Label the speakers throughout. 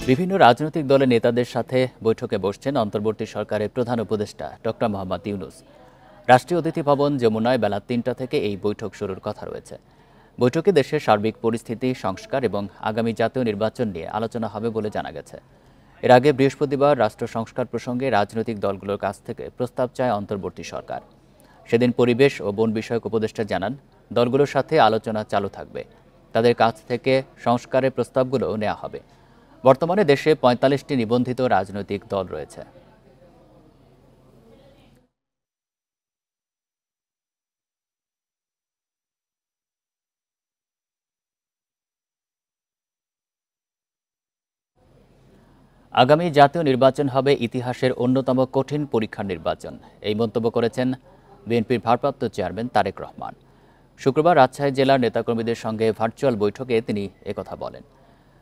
Speaker 1: বিভিন্ন রাজনৈতিক দলের নেতাদের সাথে বৈঠকে বসছেন অন্তর্বর্তী সরকারের প্রধান উপদেষ্টা ডক্টর মোহাম্মদ ইউনূস। রাষ্ট্রীয় অতিথি ভবন যমুনায় বেলা ৩টা থেকে এই বৈঠক শুরুর কথা রয়েছে। বৈঠকে দেশের সার্বিক পরিস্থিতি, সংস্কার এবং আগামী জাতীয় নির্বাচন নিয়ে আলোচনা হবে বলে জানা গেছে। এর আগে বৃহস্পতিবার রাষ্ট্র সংস্কার প্রসঙ্গে রাজনৈতিক দলগুলোর কাছ থেকে প্রস্তাব চায় অন্তর্বর্তী সরকার। সেদিন পরিবেশ ও বন বিষয়ক উপদেষ্টা জানান, দলগুলোর সাথে আলোচনা চালু থাকবে। তাদের কাছ থেকে সংস্কারের প্রস্তাবগুলো নেওয়া হবে। বর্তমানে দেশে ৪৫টি নিবন্ধিত রাজনৈতিক দল রয়েছে। আগামী জাতীয় নির্বাচন হবে ইতিহাসের অন্যতম কঠিন পরীক্ষার নির্বাচন, এই মন্তব্য করেছেন বিএনপির ভারপ্রাপ্ত চেয়ারম্যান তারেক রহমান। শুক্রবার রাজশাহী জেলার নেতাকর্মীদের সঙ্গে ভার্চুয়াল বৈঠকে তিনি একথা বলেন।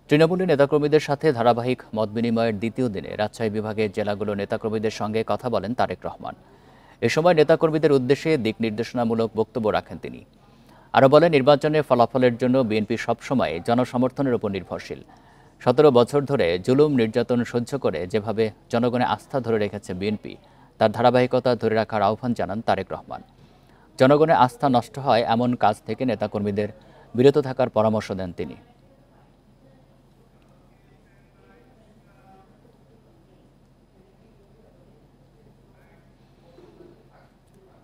Speaker 1: তৃণমূলের নেতাকর্মীদের সাথে ধারাবাহিক মতবিনিময়ের দ্বিতীয় দিনে রাজশাহী বিভাগের জেলাগুলোর নেতাকর্মীদের সঙ্গে কথা বলেন তারেক রহমান। এ সময় নেতাকর্মীদের উদ্দেশ্যে দিক নির্দেশনামূলক বক্তব্য রাখেন তিনি। আরও বলেন, নির্বাচনের ফলাফলের জন্য বিএনপি সবসময় জনসমর্থনের উপর নির্ভরশীল। ১৭ বছর ধরে জুলুম নির্যাতন সহ্য করে যেভাবে জনগণের আস্থা ধরে রেখেছে বিএনপি, তার ধারাবাহিকতা ধরে রাখার আহ্বান জানান তারেক রহমান। জনগণের আস্থা নষ্ট হয় এমন কাজ থেকে নেতাকর্মীদের বিরত থাকার পরামর্শ দেন তিনি।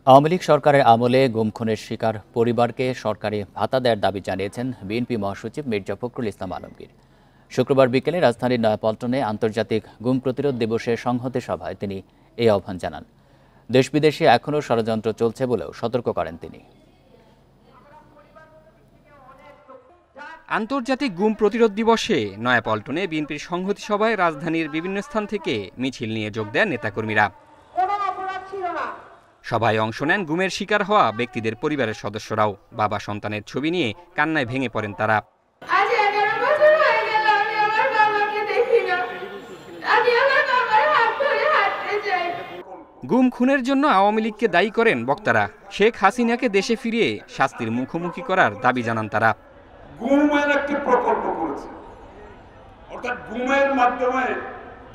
Speaker 1: আওয়ামী লীগ সরকারের আমলে গুম খুনের শিকার পরিবারকে সরকারি ভাতা দেওয়ার দাবি জানিয়েছেন বিএনপি মহাসচিব মির্জা ফখরুল ইসলাম আলমগীর। শুক্রবার বিকেলে রাজধানীর নয়াপল্টনে আন্তর্জাতিক গুম প্রতিরোধ দিবসের সংহতি সভায় তিনি এই আহ্বান জানান। দেশ বিদেশে এখনও ষড়যন্ত্র চলছে বলেও সতর্ক করেন তিনি।
Speaker 2: আন্তর্জাতিক গুম প্রতিরোধ দিবসে নয়াপল্টনে বিএনপির সংহতি সভায় রাজধানীর বিভিন্ন স্থান থেকে মিছিল নিয়ে যোগ দেন নেতাকর্মীরা। সভায় অংশ নেন গুমের শিকার হওয়া ব্যক্তিদের পরিবারের সদস্যরাও। বাবা সন্তানের ছবি নিয়ে কান্নায় ভেঙে পড়েন তারা। গুম খুনের জন্য আওয়ামী লীগকে দায়ী করেন বক্তারা। শেখ হাসিনাকে দেশে ফিরিয়ে শাস্তির মুখোমুখি করার দাবি জানান তারা।
Speaker 3: গুমের একটি প্রকল্প করেছে, অর্থাৎ গুমের মাধ্যমে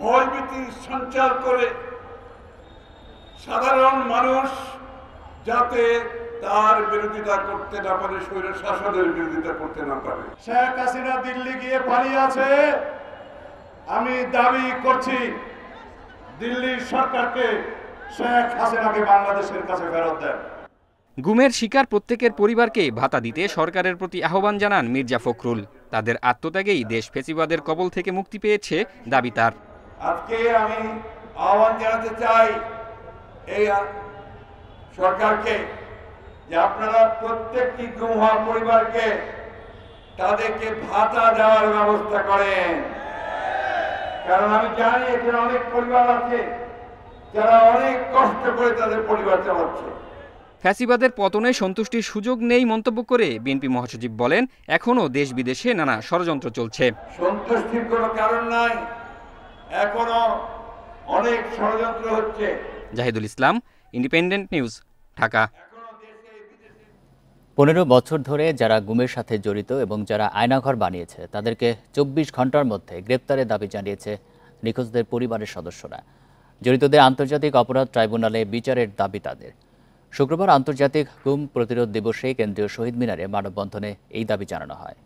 Speaker 3: ভয়ভীতি সঞ্চার করে সাধারণ মানুষ যাতে তার বিরোধিতা করতে না পারে, স্বৈর শাসনের বিরোধিতা করতে না পারে। শেখ হাসিনা দিল্লি গিয়ে পালিয়ে আছে। আমি দাবি করছি দিল্লির সরকারকে শেখ হাসিনাকে বাংলাদেশের কাছে ফেরত দেন।
Speaker 2: গুমের শিকার প্রত্যেকের পরিবারকে ভাতা দিতে সরকারের প্রতি আহ্বান জানান মির্জা ফখরুল। তাদের আত্মত্যাগেই দেশ ফ্যাসিবাদের কবল থেকে মুক্তি পেয়েছে দাবি তার।
Speaker 3: আজকে আমি আহ্বান জানাতে চাই এই সরকারকে যে আপনারা প্রত্যেকটি গুম হওয়া পরিবারকে তাদেরকে ভাতা দেওয়ার ব্যবস্থা করেন। কারণ আমি জানি এখানে অনেক পরিবার আছে যারা অনেক কষ্ট করে তাদের পরিবার চালাচ্ছে।
Speaker 2: ফ্যাসিবাদের পতনে সন্তুষ্টির সুযোগ নেই মন্তব্য করে বিএনপি মহাসচিব বলেন, এখনও দেশ বিদেশে নানা ষড়যন্ত্র চলছে।
Speaker 3: সন্তুষ্টির কোনো কারণ নাই, এখনো অনেক ষড়যন্ত্র হচ্ছে।
Speaker 2: জাহিদুল ইসলাম, ইন্ডিপেন্ডেন্ট নিউজ, ঢাকা।
Speaker 1: ১৫ বছর ধরে যারা গুমের সাথে জড়িত এবং যারা আয়নাঘর বানিয়েছে তাদেরকে ২৪ ঘন্টার মধ্যে গ্রেপ্তারের দাবি জানিয়েছে নিখোঁজদের পরিবারের সদস্যরা। জড়িতদের আন্তর্জাতিক অপরাধ ট্রাইব্যুনালে বিচারের দাবি তাদের। শুক্রবার আন্তর্জাতিক গুম প্রতিরোধ দিবসে কেন্দ্রীয় শহীদ মিনারে মানববন্ধনে এই দাবি জানানো হয়।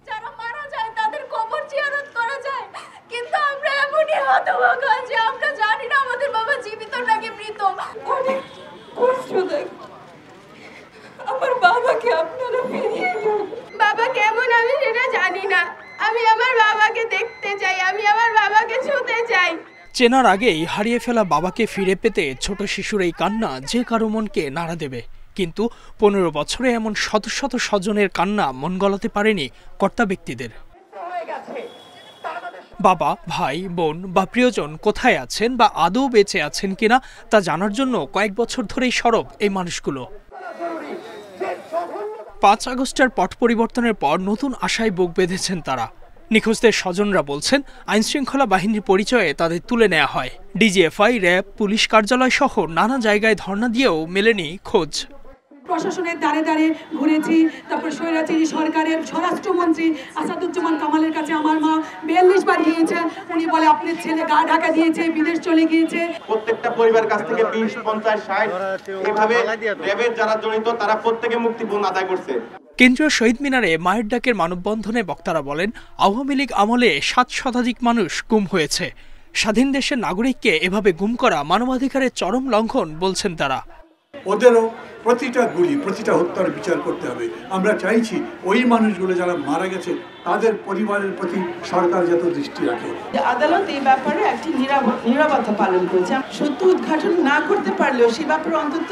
Speaker 4: যারা মারা যায় তাদের কবর জিয়ারত করা যায়, কিন্তু আমরা এমনই হতভাগা যে আমরা জানি না আমাদের বাবা জীবিত নাকি মৃত। অনেক কষ্ট দেয়। আমার বাবাকে আপনারা ফিরিয়ে দিন। বাবা কেমন আমি সেটা জানি না। আমি আমার বাবাকে দেখতে চাই, আমি আমার বাবাকে ছুঁতে চাই।
Speaker 5: চেনার আগেই হারিয়ে ফেলা বাবাকে ফিরে পেতে ছোট শিশুর এই কান্না যে কারো মনকে নাড়া দেবে। কিন্তু ১৫ বছরে এমন শত শত স্বজনের কান্না মন গলাতে পারেনি কর্তা ব্যক্তিদের। বাবা, ভাই, বোন বা প্রিয়জন কোথায় আছেন বা আদৌ বেঁচে আছেন কিনা তা জানার জন্য কয়েক বছর ধরেই সরব এই মানুষগুলো। ৫ আগস্টের পট পরিবর্তনের পর নতুন আশায় বুক বেঁধেছেন তারা। নিখোঁজদের স্বজনরা বলছেন, আইনশৃঙ্খলা বাহিনীর পরিচয়ে তাদের তুলে নেওয়া হয়। ডিজিএফআই, র্যাব, পুলিশ কার্যালয় সহ নানা জায়গায় ধর্ণা দিয়েও মেলেনি খোঁজ।
Speaker 6: প্রশাসনের দ্বারে দ্বারে ঘুরেছি, তারপর স্বৈরাচারী সরকারের স্বরাষ্ট্রমন্ত্রী আসাদুজ্জামান কামালের কাছে আমার মা 42 বার গিয়েছে। উনি বলে আপনার ছেলে গা ঢাকা দিয়েছে, বিদেশ চলে গিয়েছে।
Speaker 7: প্রত্যেকটা পরিবার কাছ থেকে 20, 50, 60 এইভাবে র্যাবের যারা জড়িত তারা প্রত্যেকে মুক্তিপণ আদায় করছে।
Speaker 5: কেন্দ্রীয় শহীদ মিনারে মায়ের ডাকের মানববন্ধনে বক্তারা বলেন, আওয়ামী লীগ আমলে 7 শতাধিক মানুষ গুম হয়েছে। স্বাধীন দেশের নাগরিককে এভাবে গুম করা মানবাধিকারের চরম লঙ্ঘন বলছেন তারা।
Speaker 8: ওদেরও প্রতিটা গুলি, প্রতিটা হত্যার বিচার করতে হবে। আমরা চাইছি ওই মানুষগুলো যারা মারা গেছে তাদের পরিবারের প্রতি সরকার যত দৃষ্টি রাখে।
Speaker 9: আদালত এই ব্যাপারে একটি নীরবতা পালন করেছে। সত্য উদ্ঘাটন না করতে পারলেও সে ব্যাপারে অন্তত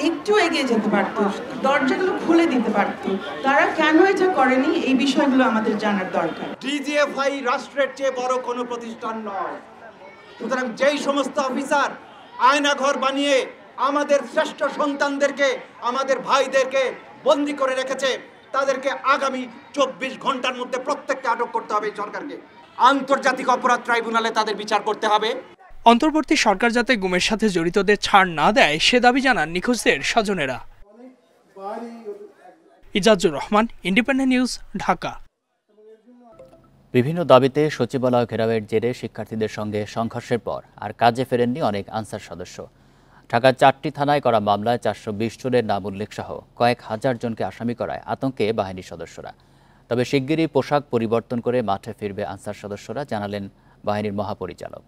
Speaker 9: একটু এগিয়ে যেতে পারত, দরজাগুলো খুলে দিতে পারত। তারা কেন এটা করেনি এই বিষয়গুলো আমাদের জানার দরকার।
Speaker 10: ডিজিএফআই রাষ্ট্রের চেয়ে বড় কোনো প্রতিষ্ঠান নয়। সুতরাং যেই সমস্ত অফিসার আয়নাঘর বানিয়ে আমাদের শ্রেষ্ঠ সন্তানদেরকে, আমাদের ভাইদেরকে বন্দী করে রেখেছে, তাদেরকে আগামী 24 ঘন্টার মধ্যে প্রত্যেককে আটক করতে হবে। সরকারকে আন্তর্জাতিক অপরাধ ট্রাইব্যুনালে তাদের বিচার করতে হবে।
Speaker 5: অন্তর্বর্তী সরকার যাতে গুমের সাথে জড়িতদের ছাড় না দেয় সে দাবি জানান নিখোঁজদের স্বজনেরা। Ijazur Rahman, independent news, Dhaka.
Speaker 1: বিভিন্ন দাবিতে সচিবালয় ঘেরাওয়ের জেরে শিক্ষার্থীদের সঙ্গে সংঘর্ষের পর আর কাজে ফেরেননি অনেক আনসার সদস্য। ঢাকার 4টি থানায় করা মামলায় 420 জনের নাম উল্লেখ সহ কয়েক হাজার জনকে আসামি করায় আতঙ্কে বাহিনীর সদস্যরা। তবে শিগগিরই পোশাক পরিবর্তন করে মাঠে ফিরবে আনসার সদস্যরা, জানালেন বাহিনীর মহাপরিচালক।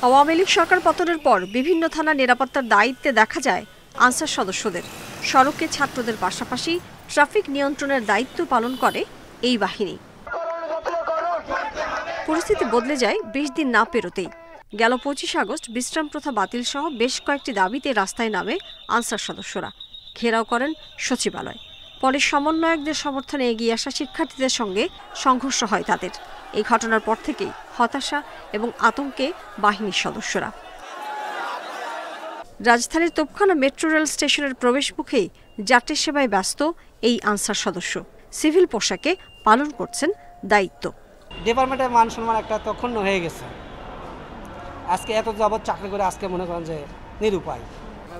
Speaker 11: আওয়ামী লীগ সরকার পতনের পর বিভিন্ন থানা নিরাপত্তার দায়িত্বে দেখা যায় আনসার সদস্যদের। সড়কে ছাত্রদের পাশাপাশি ট্রাফিক নিয়ন্ত্রণের দায়িত্ব পালন করে এই বাহিনী। পরিস্থিতি বদলে যায় 20 দিন না পেরোতেই। গেল 25 আগস্ট বিশ্রাম প্রথা বাতিল সহ বেশ কয়েকটি দাবিতে রাস্তায় নামে আনসার সদস্যরা, ঘেরাও করেন সচিবালয়। পরে সমন্বয়কদের সমর্থনে এগিয়ে আসা শিক্ষার্থীদের সঙ্গে সংঘর্ষ হয় তাদের। এই ঘটনার পর থেকেই হতাশা এবং আতঙ্কে বাহিনীর সদস্যরা। রাজধানীর তোপখানা মেট্রো রেল স্টেশনের প্রবেশ মুখেই যাত্রী সেবায় ব্যস্ত এই আনসার সদস্য সিভিল পোশাকে পালন করছেন দায়িত্ব।
Speaker 12: ডিপার্টমেন্টের মান সম্মান একটা তখন হয়ে গেছে। আজকে এত যাবত চাকরি করে আজকে মনে করেন যে নিরুপায়।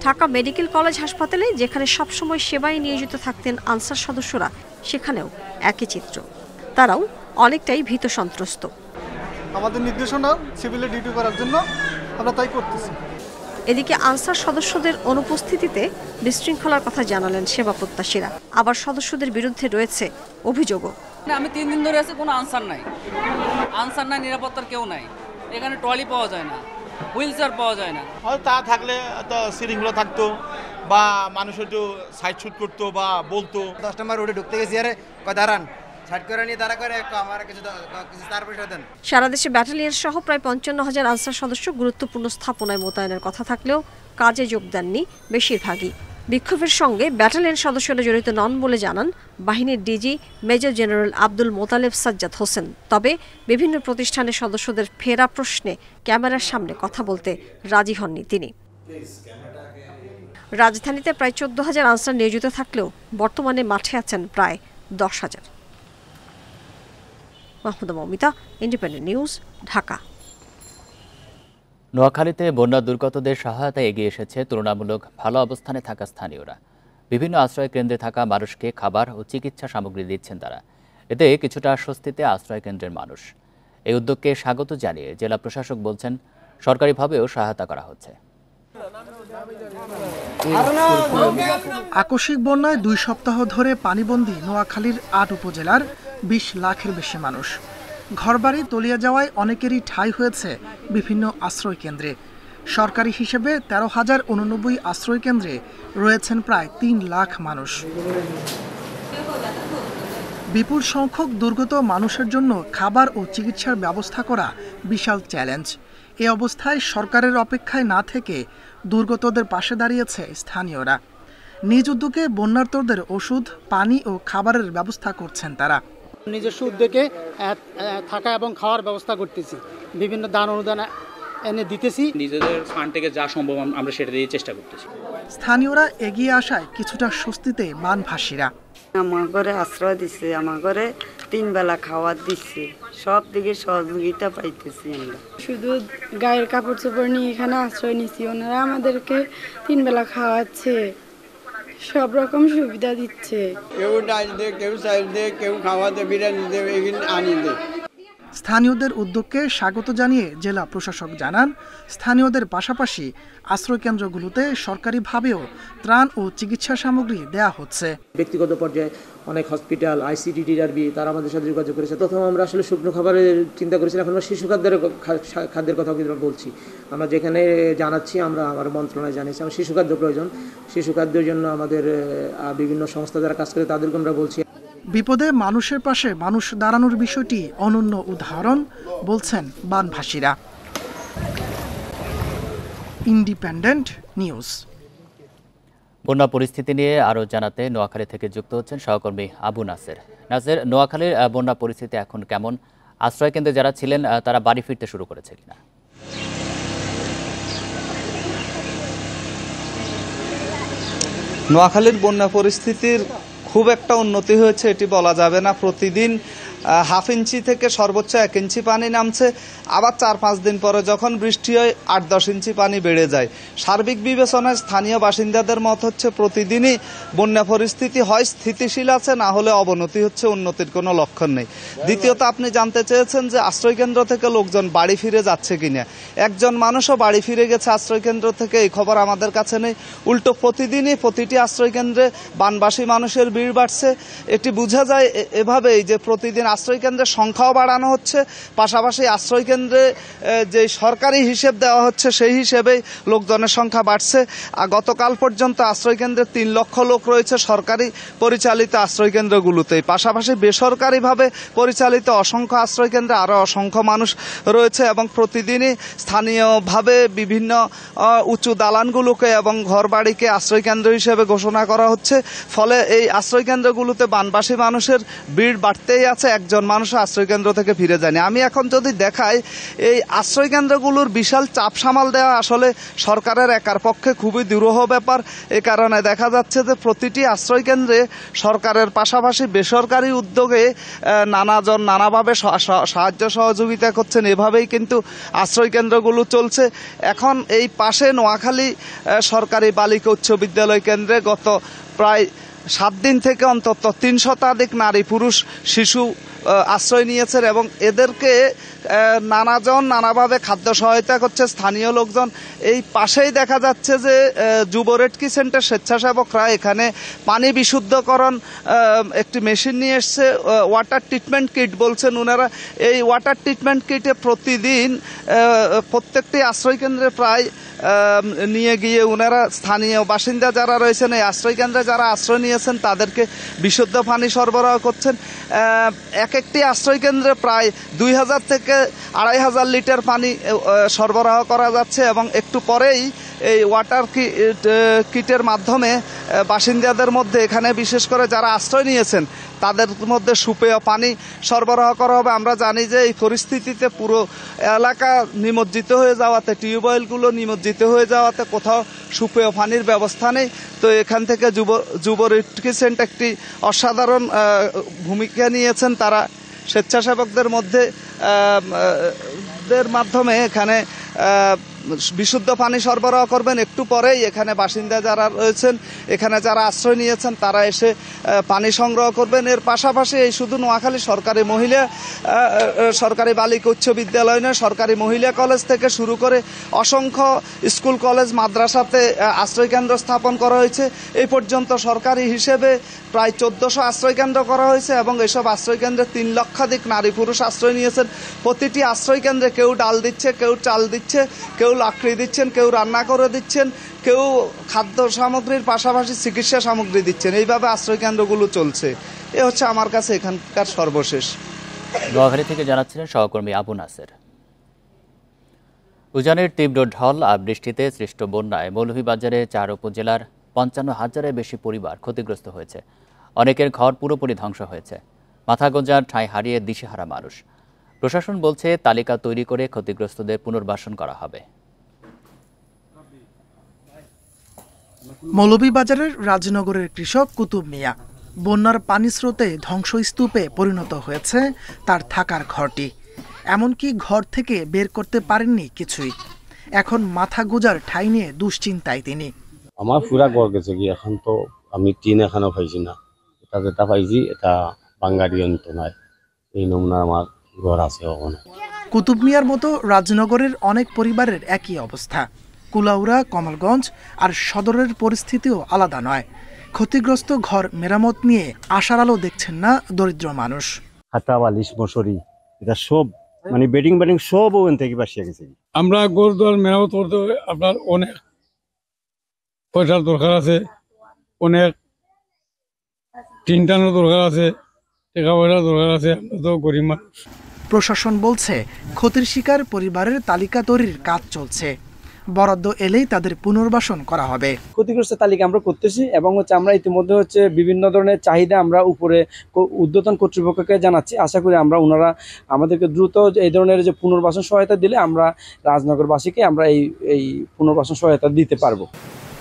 Speaker 11: ঢাকা মেডিকেল কলেজ হাসপাতালে যেখানে সবসময় সেবায় নিয়োজিত থাকতেন আনসার সদস্যরা, সেখানেও একই চিত্র। তারাও অনেকটাই ভীত সন্ত্রস্ত।
Speaker 13: আমাদের নির্দেশনা সিভিলে ডিউটি করার জন্য আমরা তাই করতেছি।
Speaker 11: এদিকে আনসার সদস্যদের অনুপস্থিতিতে বিশৃঙ্খলার কথা জানালেন সেবা প্রত্যাশীরা। আবার সদস্যদের বিরুদ্ধে রয়েছে অভিযোগও।
Speaker 14: আমি 3 দিন ধরে আছি, কোনো আনসার নাই, নিরাপত্তার কেউ নাই। এখানে ট্রলি পাওয়া যায় না, হুইল চেয়ার পাওয়া যায় না।
Speaker 15: হয়তো তা থাকলে তো শৃঙ্খলা থাকতো বা মানুষ একটু সাইড শুট করতো বা বলতো।
Speaker 16: 10 নম্বর রোডে ঢুকতে গেছি, আরে দাঁড়ান, সাইড করে নিয়ে দাঁড়া করে আমার কিছু তারপরে দেন।
Speaker 11: সারা দেশে ব্যাটালিয়ন সহ প্রায় 55,000 আনসার সদস্য গুরুত্বপূর্ণ স্থাপনায় মোতায়েনের কথা থাকলেও কাজে যোগ দেননি বেশিরভাগই। বিক্ষোভের সঙ্গে ব্যাটালিয়ন সদস্যরা জড়িত নন বলে জানান বাহিনীর DG major general Abdul Motaleb Sajjad Hossain. তবে বিভিন্ন প্রতিষ্ঠানের সদস্যদের ফেরা প্রশ্নে ক্যামেরার সামনে কথা বলতে রাজি হননি তিনি। রাজধানীতে প্রায় 14,000 আনসার নিয়োজিত থাকলেও বর্তমানে মাঠে আছেন প্রায় 10,000। Mahmuda Momita, independent news, Dhaka.
Speaker 1: নোয়াখালীতে বন্যা দুর্গতদের সহায়তায় এগিয়ে এসেছে তুলনামূলক ভালো অবস্থানে থাকা স্থানীয়রা। বিভিন্ন আশ্রয় কেন্দ্রে থাকা মানুষকে খাবার ও চিকিৎসা সামগ্রী দিচ্ছেন তারা। এতে কিছুটা স্বস্তিতে আশ্রয় কেন্দ্রের মানুষ। এই উদ্যোগকে স্বাগত জানিয়ে জেলা প্রশাসক বলছেন সরকারিভাবেও সহায়তা করা হচ্ছে।
Speaker 17: আকস্মিক বন্যায় 2 সপ্তাহ ধরে পানিবন্দী নোয়াখালীর 8 উপজেলার 20 লাখের বেশি মানুষ। ঘরবাড়ি তলিয়ে যাওয়ায় অনেকেরই ঠাঁই হয়েছে বিভিন্ন আশ্রয় কেন্দ্রে। সরকারি হিসেবে 13,089 আশ্রয় কেন্দ্রে রয়েছেন প্রায় 3 লাখ মানুষ। বিপুল সংখ্যক দুর্গত মানুষের জন্য খাবার ও চিকিৎসার ব্যবস্থা করা বিশাল চ্যালেঞ্জ। এ অবস্থায় সরকারের অপেক্ষায় না থেকে দুর্গতদের পাশে দাঁড়িয়েছে স্থানীয়রা। নিজ উদ্যোগে বন্যার্তদের ওষুধ, পানি ও খাবারের ব্যবস্থা করছেন তারা।
Speaker 18: নিজস্ব উদ্যোগে থাকা এবং খাওয়ার ব্যবস্থা করতেছি। বিভিন্ন দান অনুদান এনে দিতেছি। নিজেদের ফান্ড থেকে যা সম্ভব আমরা সেটা দিয়ে চেষ্টা করতেছি।
Speaker 17: স্থানীয়রা এগিয়ে আসায় কিছুটা স্বস্তিতে বানভাসীরা।
Speaker 19: আমার ঘরে আশ্রয় দিচ্ছে, আমার ঘরে 3 বেলা খাবার দিচ্ছে, সব দিকে সহযোগিতা পাইতেছি আমরা।
Speaker 20: শুধু গায়ের কাপড় চোপড় নিয়ে এখানে আশ্রয় নিচ্ছি, ওনারা আমাদেরকে 3 বেলা খাওয়াচ্ছে, সব রকম সুবিধা দিচ্ছে।
Speaker 21: কেউ ডাল দেয়, কেউ চাল দেয়, কেউ খাওয়াতে বিরিয়ানি দেয়, এগুলো আনি দেয়।
Speaker 17: স্থানীয়দের উদ্যোগকে স্বাগত জানিয়ে জেলা প্রশাসক জানান, স্থানীয়দের পাশাপাশি আশ্রয়কেন্দ্রগুলোতে সরকারিভাবেও ত্রাণ ও চিকিৎসা সামগ্রী দেয়া হচ্ছে।
Speaker 22: ব্যক্তিগত পর্যায়ে অনেক হসপিটাল, ICT, DRB তারা আমাদের সাথে যোগাযোগ করেছে। প্রথমে আমরা আসলে শুকনো খাবারের চিন্তা করেছিলাম, এখন আমরা শিশু খাদ্যের কথা কিন্তু বলছি। আমরা যেখানে জানাচ্ছি, আমরা আমার মন্ত্রণালয় জানিয়েছি আমার শিশু খাদ্য প্রয়োজন। শিশু খাদ্যের জন্য আমাদের বিভিন্ন সংস্থা যারা কাজ করে তাদেরকে আমরা বলছি।
Speaker 17: বিপদে মানুষের পাশে মানুষ দাঁড়ানোর বিষয়টি অনন্য উদাহরণ বলছেন বানভাসীরা। Independent news.
Speaker 1: বন্যা পরিস্থিতি নিয়ে আরও জানাতে নোয়াখালী থেকে যুক্ত হচ্ছেন সহকর্মী আবু নাসের। নাসের, নোয়াখালীর বন্যা পরিস্থিতি এখন কেমন? আশ্রয় কেন্দ্রে যারা ছিলেন তারা বাড়ি ফিরতে শুরু করেছে কিনা?
Speaker 23: নোয়াখালীর বন্যা পরিস্থিতির খুব একটা উন্নতি হয়েছে এটি বলা যাবে না। প্রতিদিন 1/2 ইঞ্চি থেকে সর্বোচ্চ 1 ইঞ্চি পানি নামছে, আবার 4-5 দিন পরে যখন বৃষ্টি হয় 8-10 ইঞ্চি পানি বেড়ে যায়। সার্বিক বিবেচনায় স্থানীয় বাসিন্দাদের মত হচ্ছে প্রতিদিনই বন্যা পরিস্থিতি হয় স্থিতিশীল আছে, না হলে অবনতি হচ্ছে, উন্নতির কোনো লক্ষণ নেই। দ্বিতীয়ত আপনি জানতে চেয়েছেন যে আশ্রয়কেন্দ্র থেকে লোকজন বাড়ি ফিরে যাচ্ছে কিনা। একজন মানুষও বাড়ি ফিরে গেছে আশ্রয়কেন্দ্র থেকে এই খবর আমাদের কাছে নেই। উল্টো প্রতিদিনই প্রতিটি আশ্রয়কেন্দ্রে বানবাসী মানুষের ভিড় বাড়ছে। এটি বোঝা যায় এভাবেই যে প্রতিদিন আশ্রয়কেন্দ্রের সংখ্যাও বাড়ানো হচ্ছে, পাশাপাশি আশ্রয়কেন্দ্রে যে সরকারি হিসেব দেওয়া হচ্ছে সেই হিসেবেই লোকজনের সংখ্যা বাড়ছে। গতকাল পর্যন্ত আশ্রয়কেন্দ্রে 3 লক্ষ লোক রয়েছে সরকারি পরিচালিত আশ্রয়কেন্দ্রগুলোতেই। পাশাপাশি বেসরকারিভাবে পরিচালিত অসংখ্য আশ্রয়কেন্দ্রে আরও অসংখ্য মানুষ রয়েছে এবং প্রতিদিনই স্থানীয়ভাবে বিভিন্ন উঁচু দালানগুলোকে এবং ঘরবাড়িকে আশ্রয়কেন্দ্র হিসেবে ঘোষণা করা হচ্ছে। ফলে এই আশ্রয়কেন্দ্রগুলোতে বানবাসী মানুষের ভিড় বাড়তেই আছে, একজন মানুষ আশ্রয়কেন্দ্র থেকে ফিরে যায়নি। আমি এখন যদি দেখাই, এই আশ্রয়কেন্দ্রগুলোর বিশাল চাপ সামাল দেওয়া আসলে সরকারের একার পক্ষে খুবই দুরূহ ব্যাপার। এ কারণে দেখা যাচ্ছে যে প্রতিটি আশ্রয়কেন্দ্রে সরকারের পাশাপাশি বেসরকারি উদ্যোগে নানাজন নানাভাবে সাহায্য সহযোগিতা করছেন। এভাবেই কিন্তু আশ্রয়কেন্দ্রগুলো চলছে। এখন এই পাশে নোয়াখালী সরকারি বালিকা উচ্চ বিদ্যালয় কেন্দ্রে গত প্রায় 7 দিন থেকে অন্তত 3 শতাধিক নারী পুরুষ শিশু আশ্রয় নিয়েছেন এবং এদেরকে নানাজন নানাভাবে খাদ্য সহায়তা করছে স্থানীয় লোকজন। এই পাশেই দেখা যাচ্ছে যে যুব রেডকি সেন্টার স্বেচ্ছাসেবকরা এখানে পানি বিশুদ্ধকরণ একটি মেশিন নিয়ে এসছে, ওয়াটার ট্রিটমেন্ট কিট বলছেন ওনারা। এই ওয়াটার ট্রিটমেন্ট কিটে প্রতিদিন প্রত্যেকটি আশ্রয়কেন্দ্রে প্রায় নিয়ে গিয়ে ওনারা স্থানীয় বাসিন্দা যারা রয়েছেন এই আশ্রয়কেন্দ্রে যারা আশ্রয় নিয়েছেন তাদেরকে বিশুদ্ধ পানি সরবরাহ করছেন। একটি আশ্রয়কেন্দ্রে প্রায় 2000 থেকে 2500 লিটার পানি সরবরাহ করা যাচ্ছে এবং একটু পরেই এই ওয়াটার কিটের মাধ্যমে বাসিন্দাদের মধ্যে এখানে বিশেষ করে যারা আশ্রয় নিয়েছেন তাদের মধ্যে সুপেয় পানি সরবরাহ করা হবে। আমরা জানি যে এই পরিস্থিতিতে পুরো এলাকা নিমজ্জিত হয়ে যাওয়াতে, টিউবওয়েলগুলো নিমজ্জিত হয়ে যাওয়াতে কোথাও সুপেয় পানির ব্যবস্থা নেই। তো এখান থেকে যুব রেডকি সেন্টার একটি অসাধারণ ভূমিকা নিয়েছেন। তারা স্বেচ্ছাসেবকদের মাধ্যমে এখানে বিশুদ্ধ পানি সরবরাহ করবেন। একটু পরেই এখানে বাসিন্দা যারা রয়েছেন, এখানে যারা আশ্রয় নিয়েছেন তারা এসে পানি সংগ্রহ করবেন। এর পাশাপাশি এই শুধু নোয়াখালী সরকারি বালিকা উচ্চ বিদ্যালয় নয়, সরকারি মহিলা কলেজ থেকে শুরু করে অসংখ্য স্কুল কলেজ মাদ্রাসাতে আশ্রয়কেন্দ্র স্থাপন করা হয়েছে। এই পর্যন্ত সরকারি হিসেবে প্রায় 1400 আশ্রয়কেন্দ্র করা হয়েছে এবং এসব আশ্রয়কেন্দ্রে 3 লক্ষাধিক নারী পুরুষ আশ্রয় নিয়েছেন। প্রতিটি আশ্রয়কেন্দ্রে কেউ ডাল দিচ্ছে, কেউ চাল দিচ্ছে, কেউ লাকড়ি দিচ্ছেন, কেউ রান্না করে দিচ্ছেন, কেউ খাদ্য সামগ্রীর পাশাপাশি চিকিৎসা সামগ্রী দিচ্ছেন। এইভাবে আশ্রয়কেন্দ্রগুলো চলছে। এ হচ্ছে আমার কাছে এখানকার সর্বশেষ।
Speaker 1: নোয়াখালী থেকে জানাচ্ছিলেন সহকর্মী আবু নাসের। উজানের তীব্র ঢল আর বৃষ্টিতে সৃষ্ট বন্যায় মৌলভীবাজারে 4 উপজেলার 55,000-এর বেশি পরিবার ক্ষতিগ্রস্ত হয়েছে। অনেকের ঘর পুরোপুরি ধ্বংস হয়েছে। মাথা গোঁজার ঠাঁই হারিয়ে দিশেহারা মানুষ। প্রশাসন বলছে তালিকা তৈরি করে ক্ষতিগ্রস্তদের পুনর্বাসন করা হবে।
Speaker 17: মৌলভীবাজারের রাজনগরের কৃষক কুতুব মিয়া বন্যার পানি স্রোতে ধ্বংসস্তূপে পরিণত হয়েছে তার থাকার ঘরটি। এমনকি ঘর থেকে বের করতে পারেননি কিছুই। এখন মাথা গোজার ঠাঁই নিয়ে দুশ্চিন্তায় তিনি।
Speaker 2: আমার পুরা ঘর গেছে কি, এখন তো আমি টিন এখানেও পাইছি না, এটা যেটা পাইছি এটা বাঙালি অন্ত নাই, এই নমুনা আমার ঘর আছে ওখানে।
Speaker 17: কুতুব মিয়ার মতো রাজনগরের অনেক পরিবারের একই অবস্থা। কুলাউড়া, কমলগঞ্জ আর সদরের পরিস্থিতিও আলাদা নয়। ক্ষতিগ্রস্ত ঘর মেরামত নিয়ে আশার আলো দেখছেন না দরিদ্র মানুষ।
Speaker 2: খাতা বালিশ মশারি এটা সব মানে বেডিং সব ওখান থেকে বাসিয়ে গেছে।
Speaker 3: আমরা ঘর দুয়ার মেরামত করতে আপনার অনেক পয়সার দরকার আছে, অনেক টিন টানের দরকার আছে, টাকা পয়সার দরকার আছে। আমরা তো গরিব মানুষ।
Speaker 17: প্রশাসন বলছে ক্ষতির শিকার পরিবারের তালিকা তৈরির কাজ চলছে। বরাদ্দ এলেই তাদের পুনর্বাসন করা হবে।
Speaker 4: ক্ষতিগ্রস্ত তালিকা আমরা করতেছি এবং আমরা ইতিমধ্যে বিভিন্ন ধরনের চাহিদা আমরা উপরে ঊর্ধ্বতন কর্তৃপক্ষকে জানাচ্ছি। আশা করি ওনারা আমাদেরকে দ্রুত এই ধরনের যে পুনর্বাসন সহায়তা দিলে আমরা রাজনগরবাসীকে আমরা এই পুনর্বাসন সহায়তা দিতে পারবো।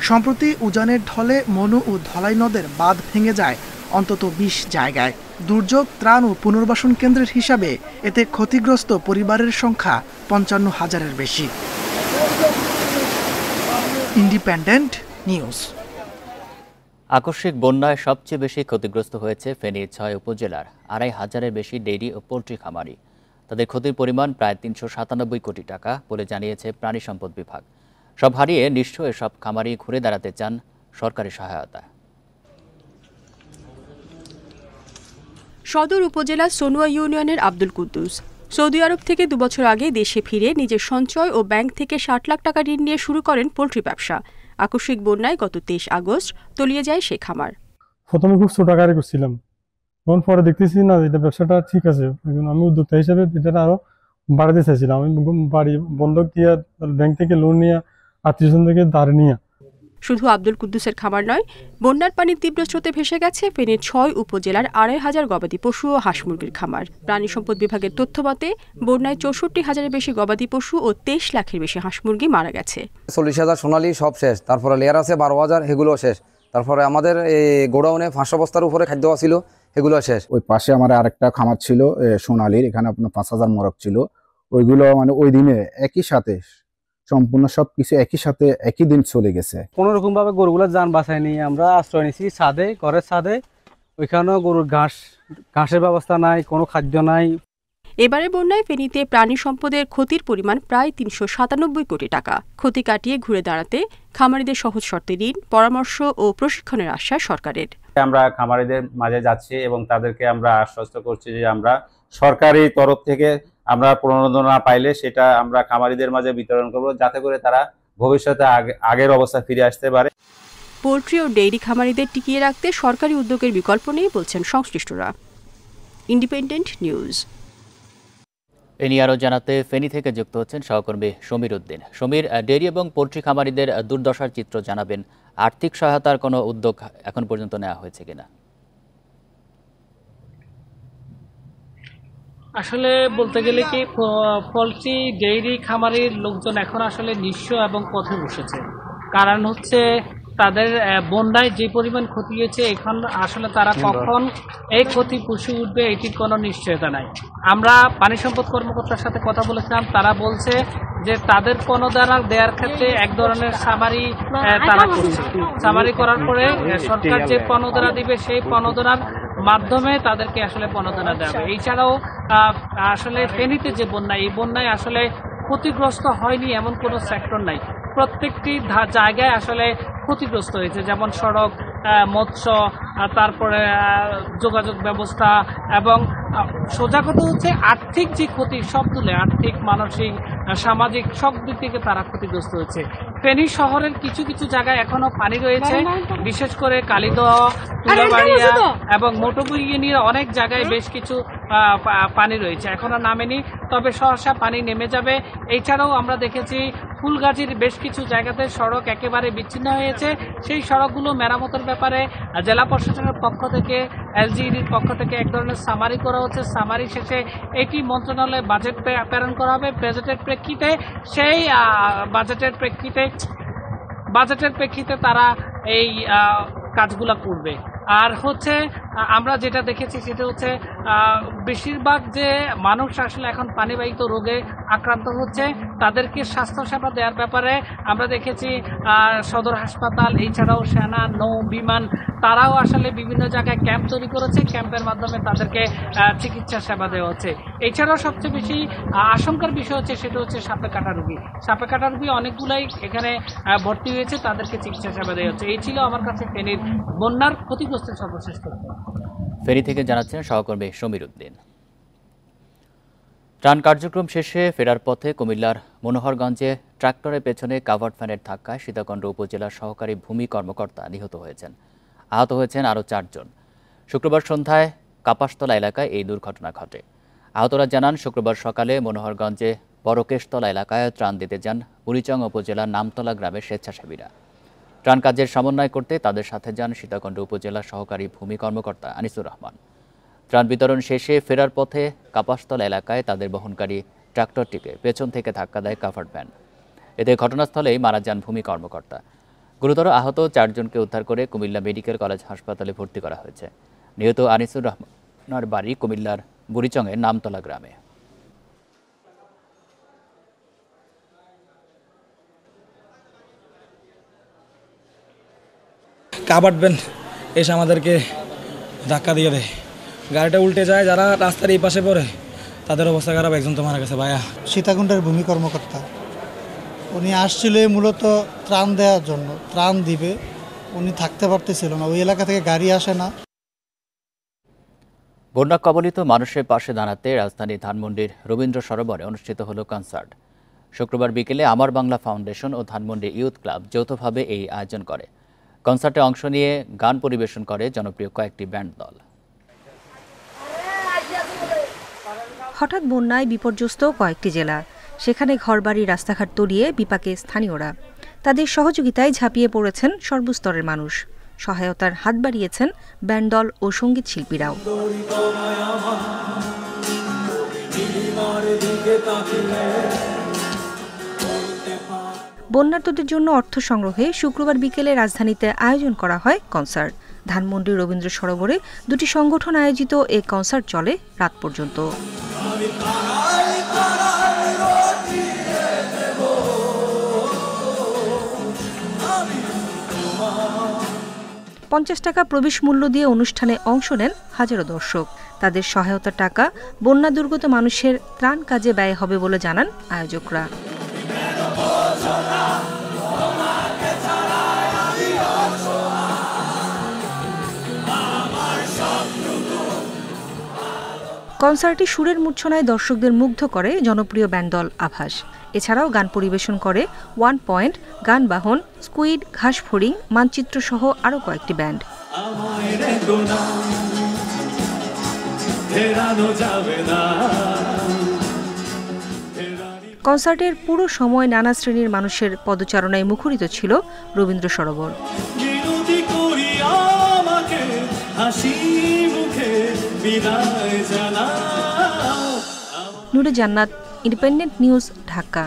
Speaker 17: সম্প্রতি উজানের ঢলে মনু ও ধলাই নদের বাঁধ ভেঙে যায় অন্তত ২০ জায়গায়। দুর্যোগ ত্রাণ ও পুনর্বাসন কেন্দ্রের হিসাবে এতে ক্ষতিগ্রস্ত পরিবারের সংখ্যা ৫৫,০০০-এর বেশি। Independent news.
Speaker 1: আকস্মিক বন্যায় সবচেয়ে বেশি ক্ষতিগ্রস্ত হয়েছে ফেনীর ৬ উপজেলার ২৫০০-এর বেশি ডেইরি ও পোল্ট্রি খামারি। তাদের ক্ষতির পরিমাণ প্রায় ৩৯৭ কোটি টাকা বলে জানিয়েছে প্রাণী সম্পদ বিভাগ। সব হারিয়ে নিঃস্ব এসব খামারি ঘুরে দাঁড়াতে চান সরকারি সহায়তা।
Speaker 24: সদর উপজেলার সোনুয়া ইউনিয়নের আব্দুল কুদ্দুস সৌদি আরব থেকে ২ বছর আগে দেশে ফিরে নিজের সঞ্চয় ও ব্যাংক থেকে ৬০ লাখ টাকা ঋণ নিয়ে শুরু করেন পোল্ট্রি ব্যবসা। আকস্মিক বন্যায় গত ২৩ আগস্ট তলিয়ে যায় সে খামার।
Speaker 25: প্রথমে খুব ছোট আকারে করছিলাম, তখন পরে দেখতেছি না এটা ব্যবসাটা ঠিক আছে। আমি উদ্যোক্তা হিসেবে এটা আরো বাড়াতে চাইছিলাম। আমি বাড়ি বন্ধক দিয়ে ব্যাংক থেকে লোন নিয়ে আত্মীয়স্বজন থেকে ধার নিয়ে।
Speaker 24: শুধু আব্দুল কুদ্দুসের খামার নয়, বন্যার পানির তীব্র স্রোতে ভেসে গেছে ফেনীর ৬ উপজেলার ২৫০০ গবাদি পশু ও হাঁস মুরগির খামার। প্রাণী সম্পদ বিভাগের তথ্য মতে বন্যায় ৬৪,০০০-এর বেশি গবাদি পশু ও ২৩ লাখের বেশি হাঁস মুরগি মারা গেছে।
Speaker 26: ৪০,০০০ সোনালী সব শেষ, তারপরে লেয়ার আছে ১২,০০০, এগুলো শেষ। তারপরে আমাদের গোডাউনে ৫০০ বস্তার উপরে খাদ্য ছিল, এগুলো শেষ।
Speaker 27: ওই পাশে আমার আরেকটা খামার ছিল সোনালীর, এখানে আপনার ৫,০০০ মোরগ ছিল। ওইগুলো মানে ওই দিনে একই সাথে সম্পূর্ণ সবকিছু একই সাথে একই দিন চলে গেছে।
Speaker 4: কোনো রকম ভাবে গরুগুলোর যান বাঁচায় নিয়ে আমরা আশ্রয় নিয়েছি ছাদে, ঘরের ছাদে। ওইখানেও গরুর ঘাসের ব্যবস্থা নাই, কোনো খাদ্য নাই।
Speaker 24: এবারে বন্যায় ফেনীতে প্রাণী সম্পদের ক্ষতির পরিমাণ প্রায় ৩৯৭ কোটি টাকা। ক্ষতি কাটিয়ে ঘুরে দাঁড়াতে খামারিদের সহজ শর্তে ঋণ, পরামর্শ ও প্রশিক্ষণের আশ্বাস সরকারের।
Speaker 28: আমরা খামারিদের মাঝে যাচ্ছি এবং তাদেরকে আমরা আশ্বস্ত করছি যে আমরা সরকারি তরফ থেকে আমরা প্রণোদনা পাইলে সেটা আমরা খামারিদের মাঝে বিতরণ করব, যাতে করে তারা ভবিষ্যতে আগের অবস্থা ফিরে আসতে পারে।
Speaker 24: পোল্ট্রি ও ডেইরি খামারিদের টিকিয়ে রাখতে সরকারি উদ্যোগের বিকল্প নেই বলছেন সংশ্লিষ্টরা। Independent news.
Speaker 1: এ নিয়ে আরও জানাতে ফেনী থেকে যুক্ত হচ্ছেন সহকর্মী সমীর উদ্দিন। সমীর, ডেইরি এবং পোল্ট্রি খামারিদের দুর্দশার চিত্র জানাবেন। আর্থিক সহায়তার কোনো উদ্যোগ এখন পর্যন্ত নেওয়া হয়েছে কিনা?
Speaker 29: আসলে বলতে গেলে কি পোল্ট্রি ডেইরি খামারের লোকজন এখন আসলে নিঃস্ব এবং পথে বসেছে। কারণ হচ্ছে তাদের বন্যায় যে পরিমাণ ক্ষতি হয়েছে, এখন আসলে তারা কখন এই ক্ষতি পুষে উঠবে এটির কোনো নিশ্চয়তা নাই। আমরা পানি সম্পদ কর্মকর্তার সাথে কথা বলেছিলাম, তারা বলছে যে তাদের প্রণোদনা দেওয়ার ক্ষেত্রে এক ধরনের সামারি তারা করছে। সামারি করার পরে সরকার যে প্রণোদনা দিবে সেই প্রণোদনার মাধ্যমে তাদেরকে আসলে প্রণোদনা দেওয়া হবে। এছাড়াও আসলে ফেনীতে যে বন্যা, এই বন্যায় আসলে ক্ষতিগ্রস্ত হয়নি এমন কোনো সেক্টর নাই। প্রত্যেকটি জায়গায় আসলে ক্ষতিগ্রস্ত হয়েছে, যেমন সড়ক, মৎস্য, তারপরে যোগাযোগ ব্যবস্থা এবং সোজা কথা হচ্ছে আর্থিক যে ক্ষতি সব তুলে আর্থিক, মানসিক, সামাজিক সব দিক থেকে তারা ক্ষতিগ্রস্ত হয়েছে। ফেনী শহরের কিছু কিছু জায়গায় এখনো পানি রয়েছে, বিশেষ করে কালিদহ, তুলাবাড়িয়া এবং মোটবুই ইউনিয়নের অনেক জায়গায় বেশ কিছু পানি রয়েছে, এখনো নামেনি, তবে সহসা পানি নেমে যাবে। এছাড়াও আমরা দেখেছি ফুলগাজীর বেশ কিছু জায়গাতে সড়ক একেবারে বিচ্ছিন্ন হয়েছে। সেই সড়কগুলো মেরামতের ব্যাপারে জেলা প্রশাসনের পক্ষ থেকে, এলজিইডির পক্ষ থেকে এক ধরনের সামারি করা হচ্ছে। সামারি শেষে এটি মন্ত্রণালয়ে বাজেট প্রেরণ করা হবে। বাজেটের প্রেক্ষিতে সেই বাজেটের প্রেক্ষিতে তারা এই কাজগুলো করবে। আর হচ্ছে আমরা যেটা দেখেছি সেটা হচ্ছে বেশিরভাগ যে মানুষ আসলে এখন পানিবাহিত রোগে আক্রান্ত হচ্ছে তাদেরকে স্বাস্থ্যসেবা দেওয়ার ব্যাপারে আমরা দেখেছি সদর হাসপাতাল, এছাড়াও সেনা, নৌ, বিমান, তারাও আসলে বিভিন্ন জায়গায় ক্যাম্প তৈরি করেছে। ক্যাম্পের মাধ্যমে তাদেরকে চিকিৎসা সেবা দেওয়া হচ্ছে। এছাড়াও সবচেয়ে বেশি আশঙ্কার বিষয় হচ্ছে সেটা হচ্ছে সাপে কাটা রোগী। সাপে কাটা রোগী অনেকগুলাই এখানে ভর্তি হয়েছে, তাদেরকে চিকিৎসা সেবা দেওয়া হচ্ছে। এই ছিল আমার কাছে ফেনীর বন্যার ক্ষতিগ্রস্ত সর্বশেষ তথ্য।
Speaker 1: ফেনী থেকে জানাচ্ছেন সহকর্মী সমীর উদ্দিন। ত্রাণ কার্যক্রম শেষে ফেরার পথে কুমিল্লার মনোহরগঞ্জে ট্রাক্টরের পেছনে কাভার্ড ভ্যানের ধাক্কায় সীতাকুণ্ড উপজেলার সহকারী ভূমি কর্মকর্তা নিহত হয়েছেন। আহত হয়েছেন আরও 4 জন। শুক্রবার সন্ধ্যায় কাপাসতলা এলাকায় এই দুর্ঘটনা ঘটে। আহতরা জানান, শুক্রবার সকালে মনোহরগঞ্জে বড়কেশতলা এলাকায় ত্রাণ দিতে যান বুড়িচং উপজেলার নামতলা গ্রামের স্বেচ্ছাসেবীরা। ত্রাণ কাজের সমন্বয় করতে তাদের সাথে যান সীতাকুণ্ড উপজেলার সহকারী ভূমি কর্মকর্তা আনিসুর রহমান। ত্রাণ বিতরণ শেষে ফেরার পথে কাপাসতলা এলাকায় তাদের বহনকারী ট্রাক্টরটিকে পেছন থেকে ধাক্কা দেয় কাভার্ড ভ্যান। এতে ঘটনাস্থলেই মারা যান ভূমি কর্মকর্তা। গুরুতর আহত 4 জনকে উদ্ধার করে কুমিল্লা মেডিকেল কলেজ হাসপাতালে ভর্তি করা হয়েছে। নিহত আনিসুর রহমানের বাড়ি কুমিল্লার বুড়িচংয়ের নামতলা গ্রামে।
Speaker 5: কাভার্ড ভ্যান এসে আমাদেরকে ধাক্কা দিয়ে দেয়, গাড়িটা উল্টে যায়। যারা রাস্তার এই পাশে পড়ে তাদের অবস্থা খারাপ, একজন তো মারা গেছে। ভাইয়া
Speaker 6: সীতাকুণ্ডের ভূমি কর্মকর্তা, উনি আসছিল মূলত ত্রাণ দেওয়ার জন্য, ত্রাণ দিবে, উনি থাকতে পারতেছিল না, ওই এলাকা থেকে গাড়ি আসে না।
Speaker 1: বন্যা কবলিত মানুষের পাশে দাঁড়াতে রাজধানী ধানমন্ডির রবীন্দ্র সরোবরে অনুষ্ঠিত হলো কনসার্ট। শুক্রবার বিকেলে আমার বাংলা ফাউন্ডেশন ও ধানমন্ডি ইউথ ক্লাব যৌথভাবে এই আয়োজন করে। কনসার্টে অংশ নিয়ে গান পরিবেশন করে জনপ্রিয় কয়েকটি ব্যান্ড দল।
Speaker 7: হঠাৎ বন্যায় বিপর্যস্ত কয়েকটি জেলা, সেখানে ঘরবাড়ি রাস্তাঘাট তলিয়ে বিপাকে স্থানীয়রা। তাদের সহযোগিতায় ঝাঁপিয়ে পড়েছেন সর্বস্তরের মানুষ। সহায়তার হাত বাড়িয়েছেন ব্যান্ড দল ও সঙ্গীত শিল্পীরাও। বন্যার্তদের জন্য অর্থ সংগ্রহে শুক্রবার বিকেলে রাজধানীতে আয়োজন করা হয় কনসার্ট। ধানমন্ডি রবীন্দ্র সরোবরে 2টি সংগঠন আয়োজিত এই কনসার্ট চলে রাত পর্যন্ত। 50 টাকা প্রবেশ মূল্য দিয়ে অনুষ্ঠানে অংশ নেন হাজারো দর্শক। তাদের সহায়তার টাকা বন্যা দুর্গত মানুষের ত্রাণ কাজে ব্যয় হবে বলে জানান আয়োজকরা। কনসার্টে সুরের মূর্ছনায় দর্শকদের মুগ্ধ করে জনপ্রিয় ব্যান্ড দল আভাস। এছাড়াও গান পরিবেশন করে 1 পয়েন্ট, গানবাহন, স্কুইড, ঘাসফড়িং, মানচিত্র সহ আরও কয়েকটি ব্যান্ড। কনসার্টের পুরো সময় নানা শ্রেণীর মানুষের পদচারণায় মুখরিত ছিল রবীন্দ্র সরোবর। নুরে জান্নাত, ইন্ডিপেন্ডেন্ট নিউজ, ঢাকা।